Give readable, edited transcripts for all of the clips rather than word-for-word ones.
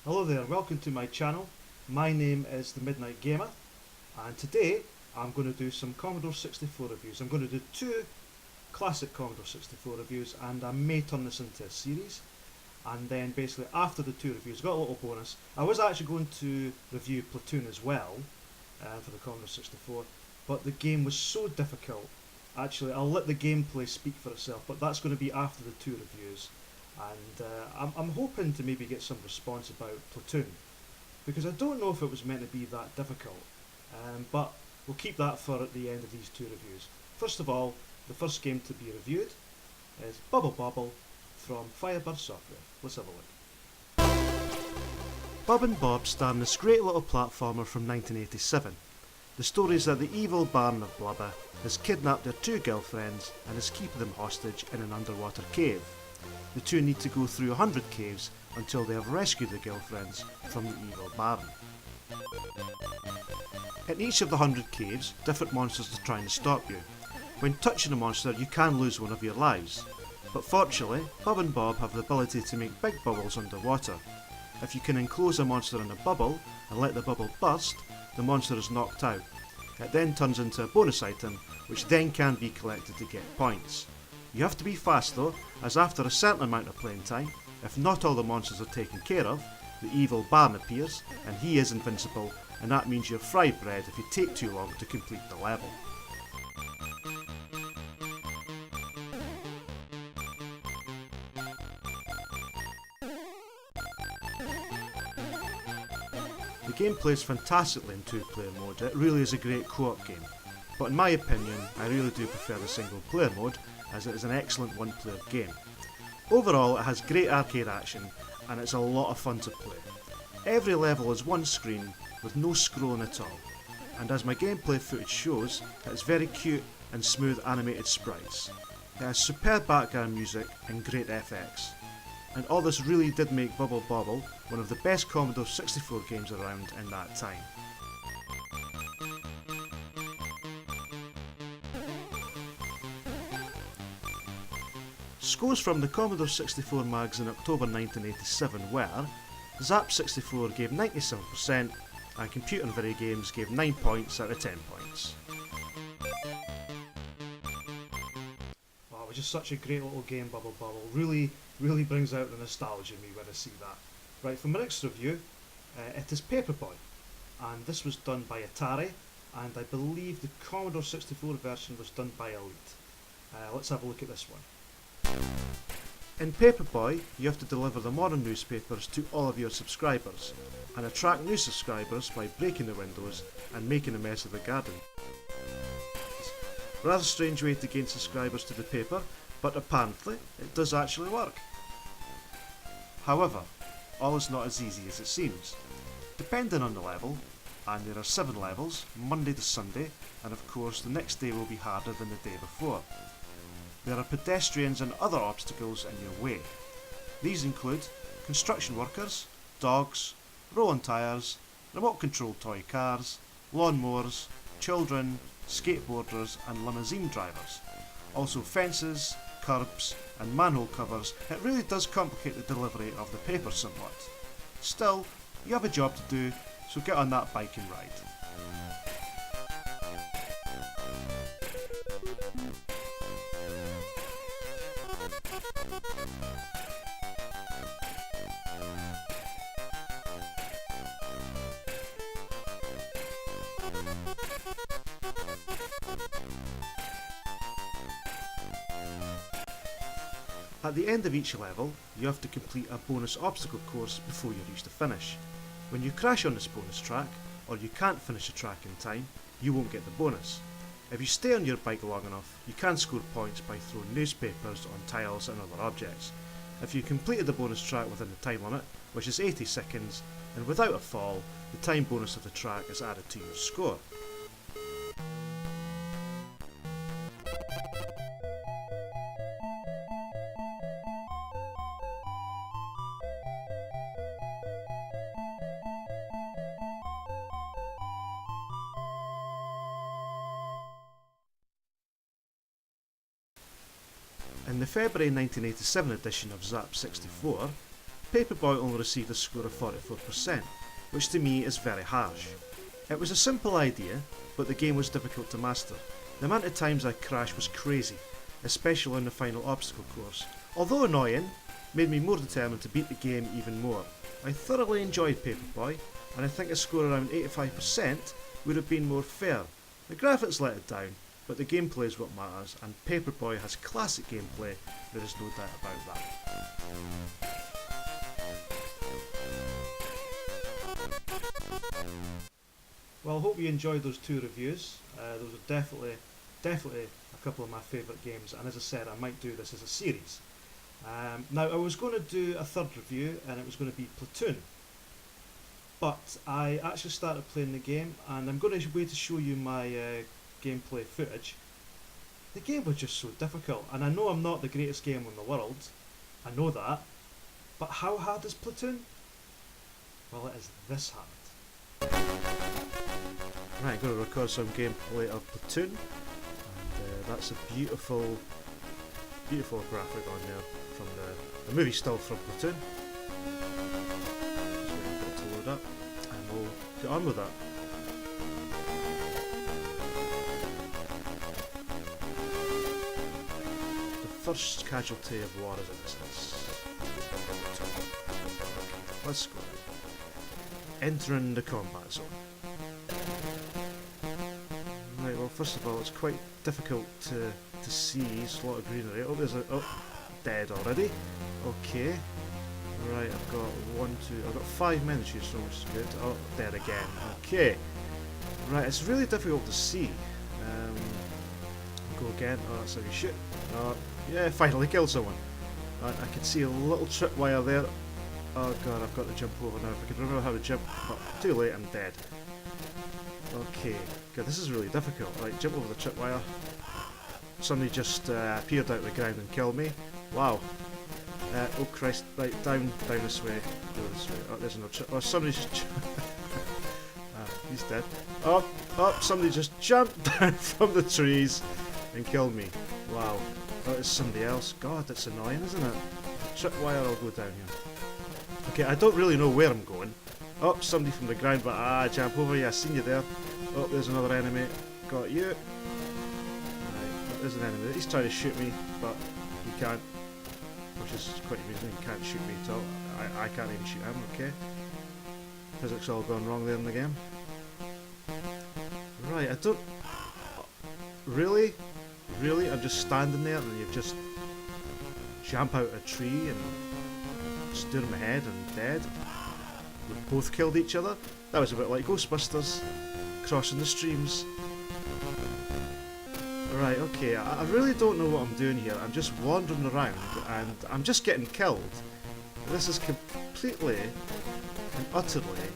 Hello there, welcome to my channel. My name is The Midnight Gamer, and today I'm going to do some Commodore 64 reviews. I'm going to do two classic Commodore 64 reviews, and I may turn this into a series. And then basically after the two reviews, got a little bonus. I was actually going to review Platoon as well for the Commodore 64, but the game was so difficult. Actually, I'll let the gameplay speak for itself, but that's going to be after the two reviews. And I'm hoping to maybe get some response about Platoon, because I don't know if it was meant to be that difficult, but we'll keep that for at the end of these two reviews. First of all, the first game to be reviewed is Bubble Bobble from Firebird Software. Let's have a look. Bob and Bob star in this great little platformer from 1987. The story is that the evil Baron of Blubber has kidnapped their two girlfriends and is keeping them hostage in an underwater cave. The two need to go through 100 caves until they have rescued the girlfriends from the evil Baron. In each of the 100 caves, different monsters are trying to stop you. When touching a monster, you can lose one of your lives. But fortunately, Bob and Bob have the ability to make big bubbles underwater. If you can enclose a monster in a bubble and let the bubble burst, the monster is knocked out. It then turns into a bonus item, which then can be collected to get points. You have to be fast though, as after a certain amount of playing time, if not all the monsters are taken care of, the evil Baron appears, and he is invincible, and that means you're fried bread if you take too long to complete the level. The game plays fantastically in two-player mode. It really is a great co-op game, but in my opinion I really do prefer the single-player mode, as it is an excellent one-player game. Overall, it has great arcade action and it's a lot of fun to play. Every level is one screen with no scrolling at all, and as my gameplay footage shows, it is very cute and smooth animated sprites. It has superb background music and great FX. And all this really did make Bubble Bobble one of the best Commodore 64 games around in that time. Scores from the Commodore 64 mags in October 1987 were: Zap 64 gave 97% and Computer and Video Games gave 9 points out of 10 points. Wow, it was just such a great little game, Bubble Bobble. Really brings out the nostalgia in me when I see that. Right, for my next review, it is Paperboy, and this was done by Atari, and I believe the Commodore 64 version was done by Elite. Let's have a look at this one. In Paperboy, you have to deliver the modern newspapers to all of your subscribers, and attract new subscribers by breaking the windows and making a mess of the garden. Rather strange way to gain subscribers to the paper, but apparently it does actually work. However, all is not as easy as it seems. Depending on the level, and there are 7 levels, Monday to Sunday, and of course the next day will be harder than the day before. There are pedestrians and other obstacles in your way. These include construction workers, dogs, rolling tyres, remote control toy cars, lawnmowers, children, skateboarders and limousine drivers. Also fences, curbs and manhole covers. It really does complicate the delivery of the paper somewhat. Still, you have a job to do, so get on that bike and ride. At the end of each level, you have to complete a bonus obstacle course before you reach the finish. When you crash on this bonus track, or you can't finish the track in time, you won't get the bonus. If you stay on your bike long enough, you can score points by throwing newspapers on tiles and other objects. If you completed the bonus track within the time limit, which is 80 seconds, and without a fall, the time bonus of the track is added to your score. In the February 1987 edition of Zap 64, Paperboy only received a score of 44%, which to me is very harsh. It was a simple idea, but the game was difficult to master. The amount of times I crashed was crazy, especially on the final obstacle course. Although annoying, made me more determined to beat the game even more. I thoroughly enjoyed Paperboy, and I think a score around 85% would have been more fair. The graphics let it down, but the gameplay is what matters, and Paperboy has classic gameplay, there is no doubt about that. Well, I hope you enjoyed those two reviews. Those are definitely a couple of my favourite games, and as I said, I might do this as a series. Now, I was going to do a third review, and it was going to be Platoon. But I actually started playing the game, and I'm going to wait to show you my gameplay footage. The game was just so difficult, and I know I'm not the greatest gamer in the world. I know that. But how hard is Platoon? Well, it is this hard. Right, I'm going to record some gameplay of Platoon, and that's a beautiful graphic on there from the movie still from Platoon. So I'm going to load up, and we'll get on with that. The first casualty of war is innocence. Let's go. Entering the combat zone. Right, well, first of all, it's quite difficult to see. There's a lot of greenery. Oh, there's dead already. Okay. Right, I've got 5 men to choose from, which is good. Oh, dead again. Okay. Right, it's really difficult to see. Go again. Oh, that's how you shoot. Oh, yeah, finally killed someone. I can see a little tripwire there. Oh god, I've got to jump over now. If I can remember how to jump. Oh, too late, I'm dead. Okay, god, this is really difficult. Right, jump over the tripwire. Somebody just appeared out of the ground and killed me. Wow. Oh Christ, right, down this way. Go this way. Oh, there's another trip. Oh, somebody just... he's dead. Oh, somebody just jumped down from the trees and killed me. Wow. Oh, it's somebody else. God, that's annoying, isn't it? Tripwire, I'll go down here. Okay, I don't really know where I'm going. Oh, somebody from the ground, but jump over. Yeah, I seen you there. Oh, there's another enemy. Got you. Right, there's an enemy. He's trying to shoot me, but he can't. Which is quite amusing. He can't shoot me at all. I can't even shoot him, okay. Physics all gone wrong there in the game. Right, I don't... Really? Really? I'm just standing there and you just jump out a tree and stood in my head and dead. We both killed each other. That was a bit like Ghostbusters, crossing the streams. Right, okay, I really don't know what I'm doing here. I'm just wandering around and I'm just getting killed. This is completely and utterly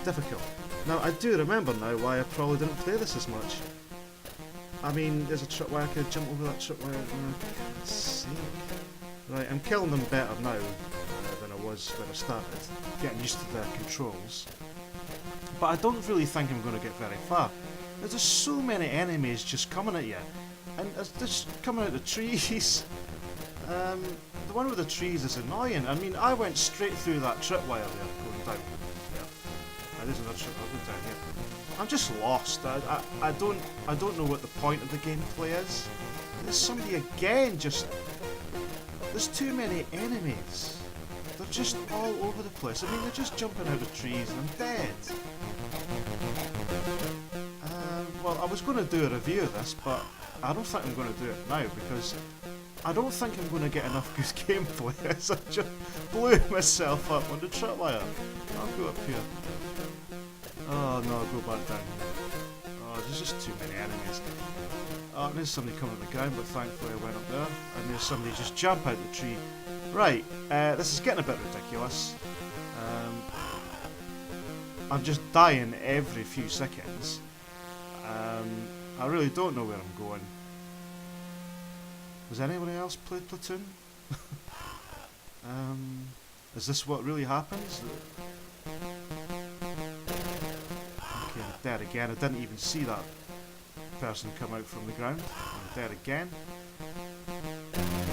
difficult. Now, I do remember now why I probably didn't play this as much. I mean, there's a tripwire, I could jump over that tripwire. For God's sake. Right, I'm killing them better now than I was when I started, getting used to the controls. But I don't really think I'm going to get very far. There's just so many enemies just coming at you, and it's just coming out of the trees. The one with the trees is annoying. I mean, I went straight through that tripwire there, going down. Yeah. Now, there's another tripwire. I'll go down here. I'm just lost. I don't know what the point of the gameplay is. There's somebody again just... There's too many enemies. They're just all over the place. I mean, they're just jumping out of trees and I'm dead. Well, I was going to do a review of this, but I don't think I'm going to do it now because I don't think I'm going to get enough good gameplay, so I just blew myself up on the tripwire. I'll go up here. Oh no, I'll go back down here. Oh, there's just too many enemies. Oh, there's somebody coming at the ground, but thankfully I went up there. And there's somebody just jump out the tree. Right, this is getting a bit ridiculous. I'm just dying every few seconds. I really don't know where I'm going. Has anybody else played Platoon? Is this what really happens? Okay, I'm dead again. I didn't even see that person come out from the ground. I'm dead again. Right.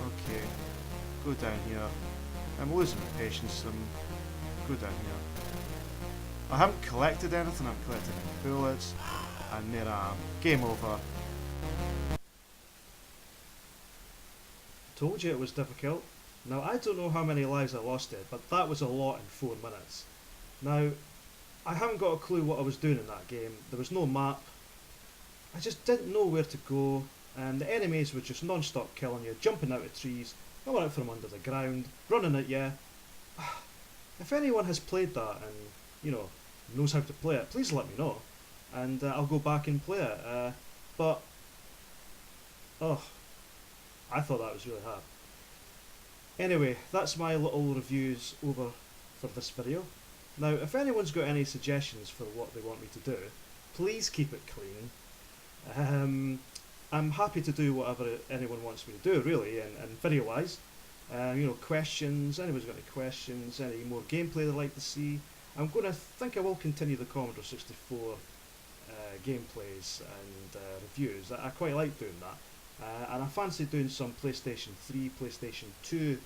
Okay. go down here. I'm losing my patience, go down here. I haven't collected anything, I haven't collected any bullets, and there I am. Game over. Told you it was difficult. Now, I don't know how many lives I lost it, but that was a lot in 4 minutes. Now, I haven't got a clue what I was doing in that game. There was no map. I just didn't know where to go, and the enemies were just non-stop killing you, jumping out of trees, coming out from under the ground, running at you. If anyone has played that and, you know, knows how to play it, please let me know, and I'll go back and play it. But, oh, I thought that was really hard. Anyway, that's my little reviews over for this video. Now, if anyone's got any suggestions for what they want me to do, please keep it clean. I'm happy to do whatever anyone wants me to do, really, and video-wise. You know, questions, anyone's got any questions, any more gameplay they'd like to see. I think I will continue the Commodore 64 gameplays and reviews. I quite like doing that. And I fancy doing some PlayStation 3, PlayStation 2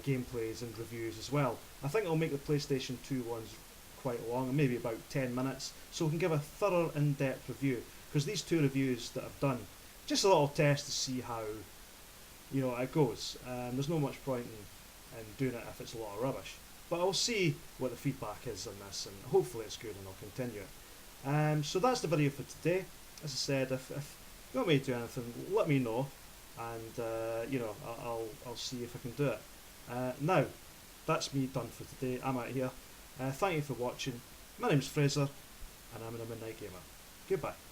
gameplays and reviews as well. I think I'll make the PlayStation 2 ones quite long, maybe about 10 minutes, so we can give a thorough in-depth review, because these two reviews that I've done, just a little test to see how, you know, it goes. There's no much point in doing it if it's a lot of rubbish, but I'll see what the feedback is on this, and hopefully it's good and I'll continue it. So that's the video for today. As I said, if you want me to do anything, let me know, and you know, I'll see if I can do it. Now, that's me done for today. I'm out here. Thank you for watching. My name's Fraser, and I'm in a Midnight Gamer. Goodbye.